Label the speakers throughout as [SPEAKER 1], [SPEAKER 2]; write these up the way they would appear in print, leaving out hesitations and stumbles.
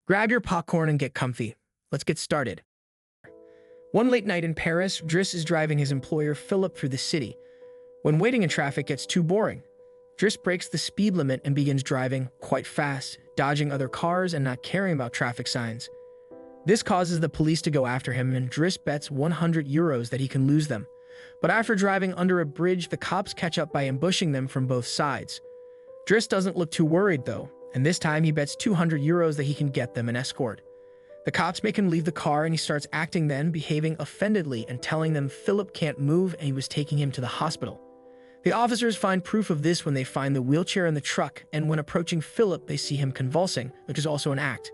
[SPEAKER 1] Grab your popcorn and get comfy. Let's get started. One late night in Paris, Driss is driving his employer Philippe through the city. When waiting in traffic gets too boring, Driss breaks the speed limit and begins driving quite fast, dodging other cars and not caring about traffic signs. This causes the police to go after him, and Driss bets €100 that he can lose them. But after driving under a bridge, the cops catch up by ambushing them from both sides. Driss doesn't look too worried though, and this time he bets €200 that he can get them an escort. The cops make him leave the car and he starts acting then, behaving offendedly and telling them Philippe can't move and he was taking him to the hospital. The officers find proof of this when they find the wheelchair in the truck, and when approaching Philippe they see him convulsing, which is also an act.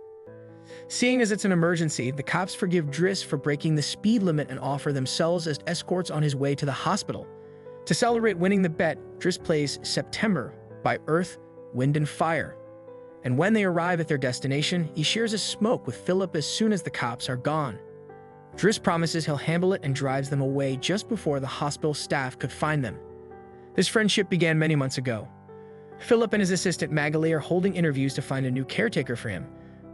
[SPEAKER 1] Seeing as it's an emergency, the cops forgive Driss for breaking the speed limit and offer themselves as escorts on his way to the hospital. To celebrate winning the bet, Driss plays September by Earth, Wind & Fire. And when they arrive at their destination, he shares a smoke with Philippe as soon as the cops are gone. Driss promises he'll handle it and drives them away just before the hospital staff could find them. This friendship began many months ago. Philippe and his assistant Magali are holding interviews to find a new caretaker for him,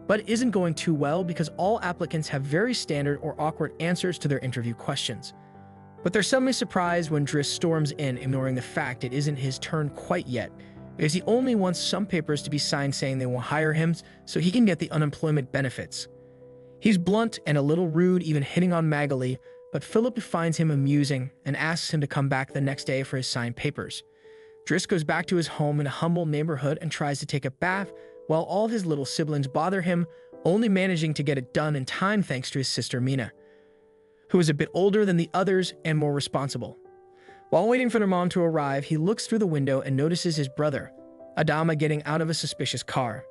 [SPEAKER 1] but it isn't going too well because all applicants have very standard or awkward answers to their interview questions. But they're suddenly surprised when Driss storms in, ignoring the fact it isn't his turn quite yet, because he only wants some papers to be signed saying they won't hire him so he can get the unemployment benefits. He's blunt and a little rude, even hitting on Magali, but Philippe finds him amusing and asks him to come back the next day for his signed papers. Driss goes back to his home in a humble neighborhood and tries to take a bath, while all his little siblings bother him, only managing to get it done in time thanks to his sister Mina, who is a bit older than the others and more responsible. While waiting for their mom to arrive, he looks through the window and notices his brother, Adama, getting out of a suspicious car.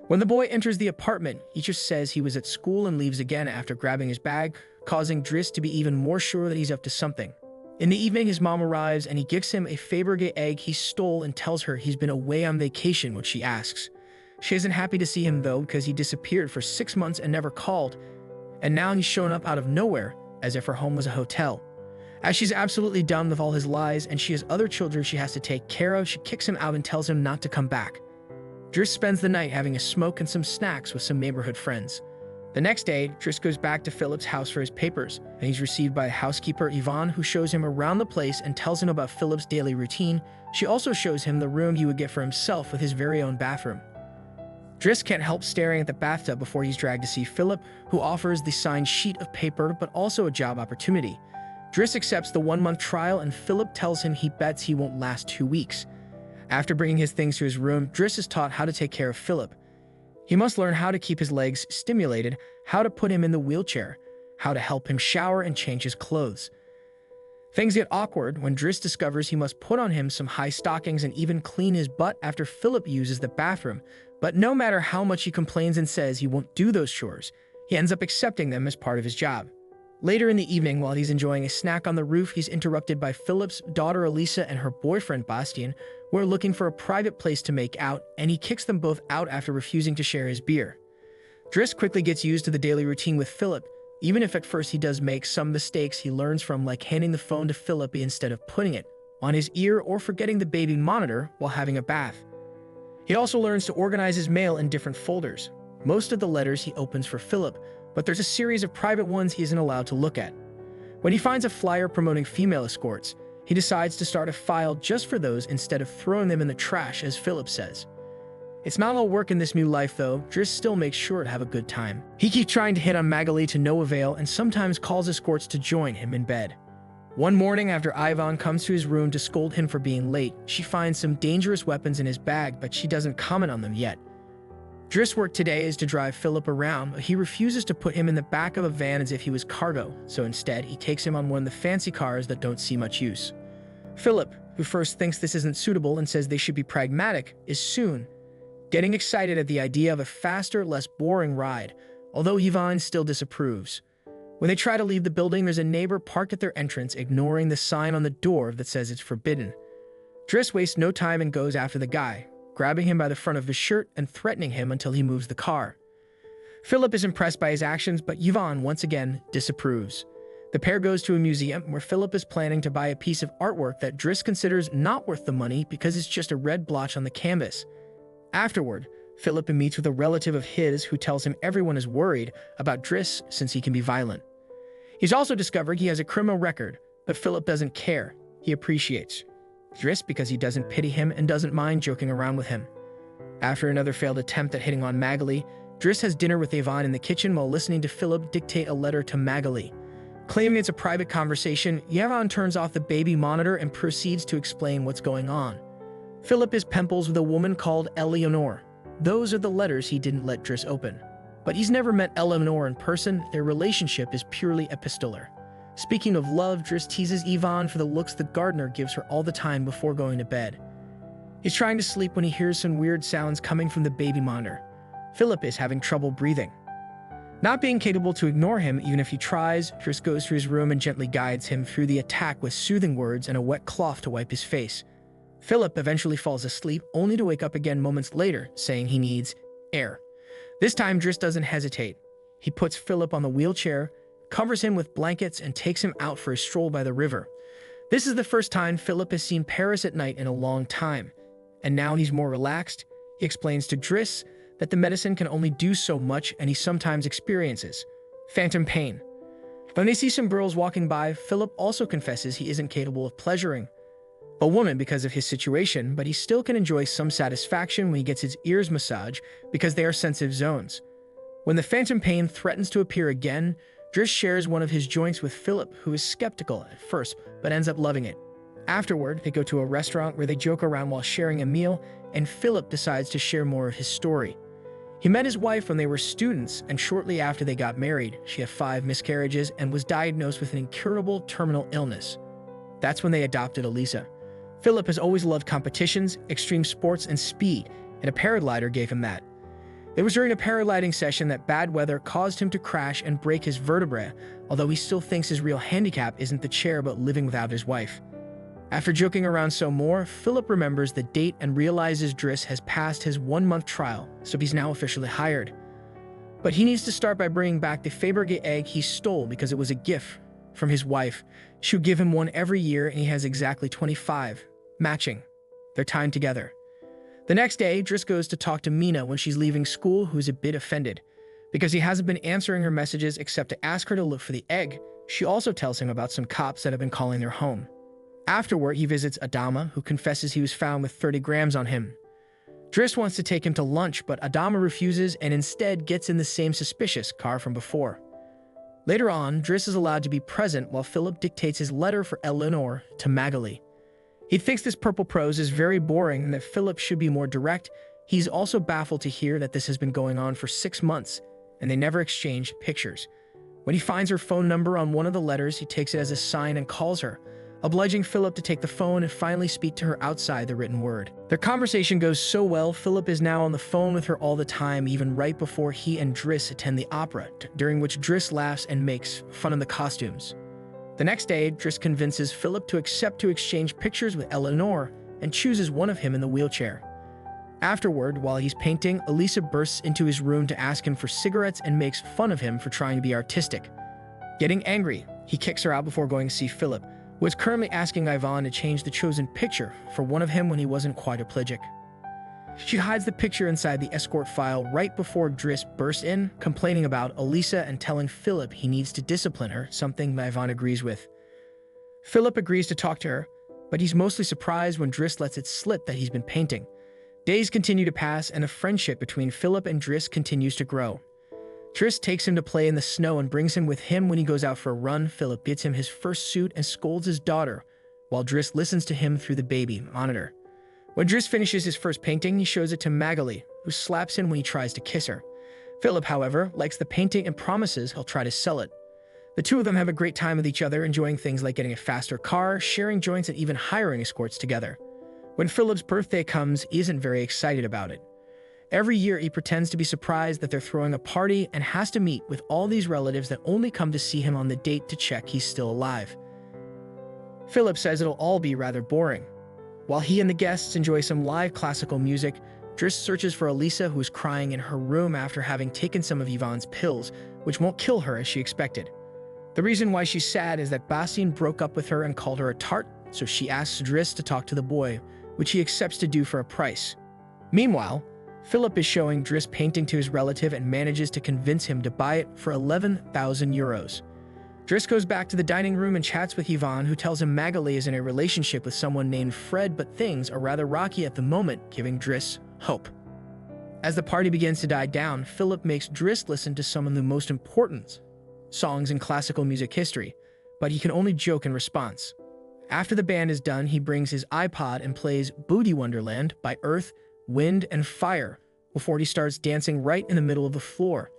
[SPEAKER 1] When the boy enters the apartment, he just says he was at school and leaves again after grabbing his bag, causing Driss to be even more sure that he's up to something. In the evening, his mom arrives and he gives him a Fabergé egg he stole and tells her he's been away on vacation, which she asks. She isn't happy to see him though, because he disappeared for 6 months and never called, and now he's shown up out of nowhere, as if her home was a hotel. As she's absolutely done with all his lies and she has other children she has to take care of, she kicks him out and tells him not to come back. Driss spends the night having a smoke and some snacks with some neighborhood friends. The next day, Driss goes back to Philippe's house for his papers, and he's received by housekeeper Yvonne, who shows him around the place and tells him about Philippe's daily routine. She also shows him the room he would get for himself with his very own bathroom. Driss can't help staring at the bathtub before he's dragged to see Philippe, who offers the signed sheet of paper but also a job opportunity. Driss accepts the 1-month trial and Philippe tells him he bets he won't last 2 weeks. After bringing his things to his room, Driss is taught how to take care of Philippe. He must learn how to keep his legs stimulated, how to put him in the wheelchair, how to help him shower and change his clothes. Things get awkward when Driss discovers he must put on him some high stockings and even clean his butt after Philippe uses the bathroom. But no matter how much he complains and says he won't do those chores, he ends up accepting them as part of his job. Later in the evening, while he's enjoying a snack on the roof, he's interrupted by Philippe's daughter Elisa and her boyfriend Bastien, who are looking for a private place to make out, and he kicks them both out after refusing to share his beer. Driss quickly gets used to the daily routine with Philippe, even if at first he does make some mistakes he learns from, like handing the phone to Philippe instead of putting it on his ear or forgetting the baby monitor while having a bath. He also learns to organize his mail in different folders. Most of the letters he opens for Philippe, but there's a series of private ones he isn't allowed to look at. When he finds a flyer promoting female escorts, he decides to start a file just for those instead of throwing them in the trash, as Philippe says. It's not all work in this new life though. Driss still makes sure to have a good time. He keeps trying to hit on Magali to no avail and sometimes calls escorts to join him in bed. One morning, after Yvonne comes to his room to scold him for being late, she finds some dangerous weapons in his bag, but she doesn't comment on them yet. Driss' work today is to drive Philippe around, but he refuses to put him in the back of a van as if he was cargo, so instead he takes him on one of the fancy cars that don't see much use. Philippe, who first thinks this isn't suitable and says they should be pragmatic, is soon getting excited at the idea of a faster, less boring ride, although Yvonne still disapproves. When they try to leave the building, there's a neighbor parked at their entrance, ignoring the sign on the door that says it's forbidden. Driss wastes no time and goes after the guy, grabbing him by the front of his shirt and threatening him until he moves the car. Philippe is impressed by his actions, but Yvonne once again disapproves. The pair goes to a museum where Philippe is planning to buy a piece of artwork that Driss considers not worth the money because it's just a red blotch on the canvas. Afterward, Philippe meets with a relative of his who tells him everyone is worried about Driss since he can be violent. He's also discovered he has a criminal record, but Philippe doesn't care. He appreciates Driss because he doesn't pity him and doesn't mind joking around with him. After another failed attempt at hitting on Magali, Driss has dinner with Yvonne in the kitchen while listening to Philippe dictate a letter to Magali. Claiming it's a private conversation, Yvonne turns off the baby monitor and proceeds to explain what's going on. Philippe is pen pals with a woman called Eleanor. Those are the letters he didn't let Driss open. But he's never met Eleanor in person. Their relationship is purely epistolar. Speaking of love, Driss teases Yvonne for the looks the gardener gives her all the time before going to bed. He's trying to sleep when he hears some weird sounds coming from the baby monitor. Philippe is having trouble breathing. Not being capable to ignore him even if he tries, Driss goes to his room and gently guides him through the attack with soothing words and a wet cloth to wipe his face. Philippe eventually falls asleep, only to wake up again moments later, saying he needs air. This time, Driss doesn't hesitate. He puts Philippe on the wheelchair, covers him with blankets, and takes him out for a stroll by the river. This is the first time Philippe has seen Paris at night in a long time, and now he's more relaxed. He explains to Driss that the medicine can only do so much and he sometimes experiences phantom pain. When they see some girls walking by, Philippe also confesses he isn't capable of pleasuring a woman because of his situation, but he still can enjoy some satisfaction when he gets his ears massaged because they are sensitive zones. When the phantom pain threatens to appear again, Driss shares one of his joints with Philippe, who is skeptical at first but ends up loving it. Afterward, they go to a restaurant where they joke around while sharing a meal, and Philippe decides to share more of his story. He met his wife when they were students, and shortly after they got married, she had 5 miscarriages and was diagnosed with an incurable terminal illness. That's when they adopted Elisa. Philippe has always loved competitions, extreme sports, and speed, and a paraglider gave him that. It was during a paragliding session that bad weather caused him to crash and break his vertebrae, although he still thinks his real handicap isn't the chair but living without his wife. After joking around some more, Philippe remembers the date and realizes Driss has passed his 1-month trial, so he's now officially hired. But he needs to start by bringing back the Fabergé egg he stole because it was a gift from his wife. She would give him one every year, and he has exactly 25. Matching their time together. The next day, Driss goes to talk to Mina when she's leaving school, who's a bit offended. Because he hasn't been answering her messages except to ask her to look for the egg, she also tells him about some cops that have been calling their home. Afterward, he visits Adama, who confesses he was found with 30 grams on him. Driss wants to take him to lunch, but Adama refuses and instead gets in the same suspicious car from before. Later on, Driss is allowed to be present while Philippe dictates his letter for Eleanor to Magali. He thinks this purple prose is very boring and that Philippe should be more direct. He's also baffled to hear that this has been going on for 6 months, and they never exchanged pictures. When he finds her phone number on one of the letters, he takes it as a sign and calls her, obliging Philippe to take the phone and finally speak to her outside the written word. Their conversation goes so well, Philippe is now on the phone with her all the time, even right before he and Driss attend the opera, during which Driss laughs and makes fun of the costumes. The next day, Driss convinces Philippe to accept to exchange pictures with Eleanor and chooses one of him in the wheelchair. Afterward, while he's painting, Elisa bursts into his room to ask him for cigarettes and makes fun of him for trying to be artistic. Getting angry, he kicks her out before going to see Philippe, who is currently asking Yvonne to change the chosen picture for one of him when he wasn't quadriplegic. She hides the picture inside the escort file right before Driss bursts in, complaining about Elisa and telling Philippe he needs to discipline her, something Yvonne agrees with. Philippe agrees to talk to her, but he's mostly surprised when Driss lets it slip that he's been painting. Days continue to pass, and a friendship between Philippe and Driss continues to grow. Driss takes him to play in the snow and brings him with him when he goes out for a run. Philippe gets him his first suit and scolds his daughter, while Driss listens to him through the baby monitor. When Driss finishes his first painting, he shows it to Magali, who slaps him when he tries to kiss her. Philippe, however, likes the painting and promises he'll try to sell it. The two of them have a great time with each other, enjoying things like getting a faster car, sharing joints, and even hiring escorts together. When Philippe's birthday comes, he isn't very excited about it. Every year, he pretends to be surprised that they're throwing a party and has to meet with all these relatives that only come to see him on the date to check he's still alive. Philippe says it'll all be rather boring. While he and the guests enjoy some live classical music, Driss searches for Elisa, who is crying in her room after having taken some of Yvonne's pills, which won't kill her as she expected. The reason why she's sad is that Bastien broke up with her and called her a tart, so she asks Driss to talk to the boy, which he accepts to do for a price. Meanwhile, Philippe is showing Driss painting to his relative and manages to convince him to buy it for 11,000 euros. Driss goes back to the dining room and chats with Yvonne, who tells him Magali is in a relationship with someone named Fred, but things are rather rocky at the moment, giving Driss hope. As the party begins to die down, Philippe makes Driss listen to some of the most important songs in classical music history, but he can only joke in response. After the band is done, he brings his iPod and plays Booty Wonderland by Earth, Wind, and Fire before he starts dancing right in the middle of the floor.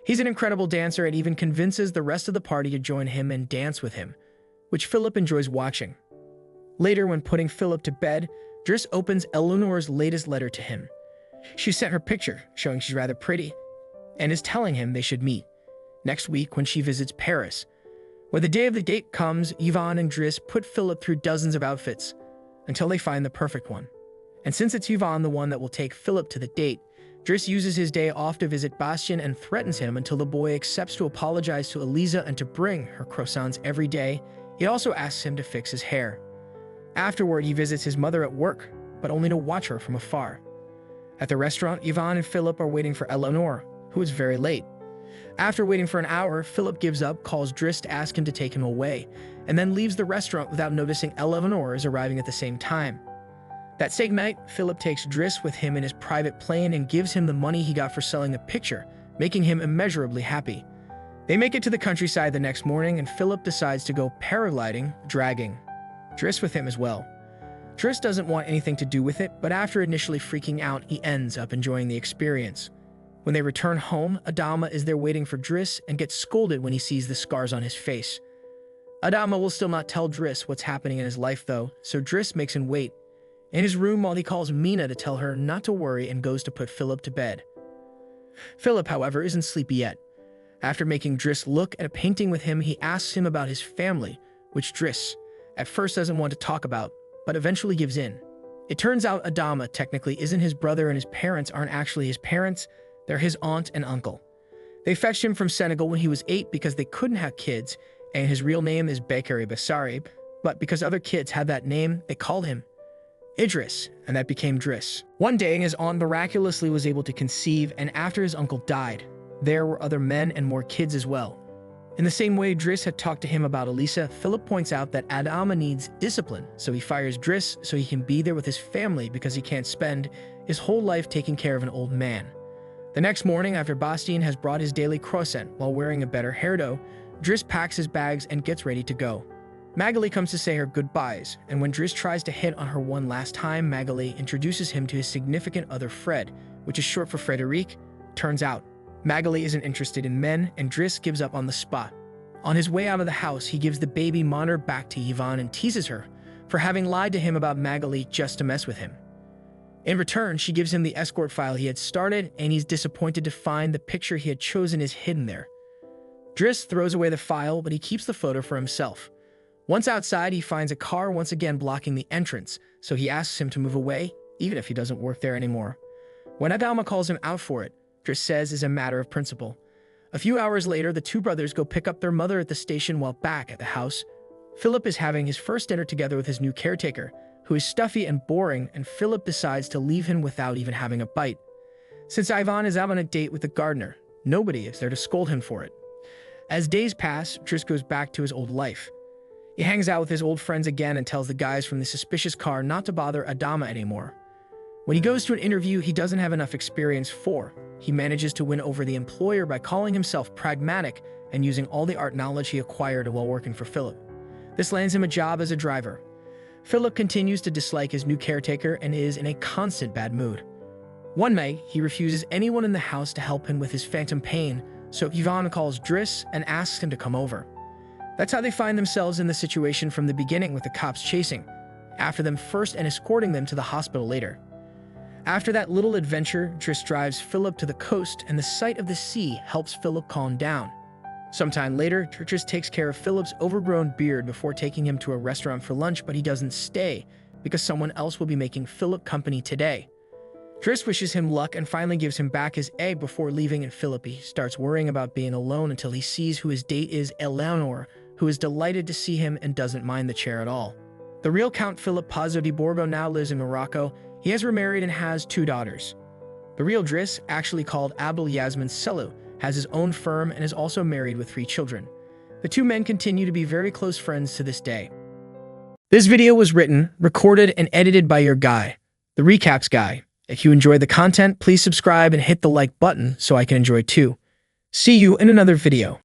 [SPEAKER 1] He's an incredible dancer and even convinces the rest of the party to join him and dance with him, which Philippe enjoys watching. Later, when putting Philippe to bed, Driss opens Eleanor's latest letter to him. She sent her picture, showing she's rather pretty, and is telling him they should meet next week when she visits Paris. When the day of the date comes, Yvonne and Driss put Philippe through dozens of outfits until they find the perfect one. And since it's Yvonne the one that will take Philippe to the date, Driss uses his day off to visit Bastien and threatens him until the boy accepts to apologize to Eliza and to bring her croissants every day. He also asks him to fix his hair. Afterward, he visits his mother at work, but only to watch her from afar. At the restaurant, Yvonne and Philippe are waiting for Eleanor, who is very late. After waiting for an hour, Philippe gives up, calls Driss to ask him to take him away, and then leaves the restaurant without noticing Eleanor is arriving at the same time. That same night, Philippe takes Driss with him in his private plane and gives him the money he got for selling the picture, making him immeasurably happy. They make it to the countryside the next morning, and Philippe decides to go paragliding, dragging Driss with him as well. Driss doesn't want anything to do with it, but after initially freaking out, he ends up enjoying the experience. When they return home, Adama is there waiting for Driss and gets scolded when he sees the scars on his face. Adama will still not tell Driss what's happening in his life though, so Driss makes him wait in his room while he calls Mina to tell her not to worry and goes to put Philippe to bed. Philippe, however, isn't sleepy yet. After making Driss look at a painting with him, he asks him about his family, which Driss at first doesn't want to talk about, but eventually gives in. It turns out Adama technically isn't his brother and his parents aren't actually his parents, they're his aunt and uncle. They fetched him from Senegal when he was 8 because they couldn't have kids, and his real name is Bekari Bassari, but because other kids had that name, they called him Idris, and that became Driss. One day, his aunt miraculously was able to conceive, and after his uncle died, there were other men and more kids as well. In the same way Driss had talked to him about Elisa, Philippe points out that Adama needs discipline, so he fires Driss so he can be there with his family because he can't spend his whole life taking care of an old man. The next morning, after Bastien has brought his daily croissant while wearing a better hairdo, Driss packs his bags and gets ready to go. Magali comes to say her goodbyes, and when Driss tries to hit on her one last time, Magali introduces him to his significant other Fred, which is short for Frederic. Turns out, Magali isn't interested in men, and Driss gives up on the spot. On his way out of the house, he gives the baby monitor back to Yvonne and teases her for having lied to him about Magali just to mess with him. In return, she gives him the escort file he had started, and he's disappointed to find the picture he had chosen is hidden there. Driss throws away the file, but he keeps the photo for himself. Once outside, he finds a car once again blocking the entrance, so he asks him to move away, even if he doesn't work there anymore. When Adama calls him out for it, Driss says is a matter of principle. A few hours later, the two brothers go pick up their mother at the station while back at the house. Philippe is having his first dinner together with his new caretaker, who is stuffy and boring, and Philippe decides to leave him without even having a bite. Since Yvonne is out on a date with the gardener, nobody is there to scold him for it. As days pass, Driss goes back to his old life. He hangs out with his old friends again and tells the guys from the suspicious car not to bother Adama anymore. When he goes to an interview he doesn't have enough experience for, he manages to win over the employer by calling himself pragmatic and using all the art knowledge he acquired while working for Philippe. This lands him a job as a driver. Philippe continues to dislike his new caretaker and is in a constant bad mood. One night, he refuses anyone in the house to help him with his phantom pain, so Yvonne calls Driss and asks him to come over. That's how they find themselves in the situation from the beginning, with the cops chasing after them first and escorting them to the hospital later. After that little adventure, Driss drives Philippe to the coast, and the sight of the sea helps Philippe calm down. Sometime later, Driss takes care of Philippe's overgrown beard before taking him to a restaurant for lunch, but he doesn't stay because someone else will be making Philippe company today. Driss wishes him luck and finally gives him back his egg before leaving, and Philippe starts worrying about being alone until he sees who his date is, Eleanor, who is delighted to see him and doesn't mind the chair at all. The real Count Philippe Pazzo di Borgo now lives in Morocco. He has remarried and has 2 daughters. The real Driss, actually called Abdul Yasmin Selu, has his own firm and is also married with 3 children. The two men continue to be very close friends to this day. This video was written, recorded, and edited by your guy, the Recaps Guy. If you enjoyed the content, please subscribe and hit the like button so I can enjoy too. See you in another video.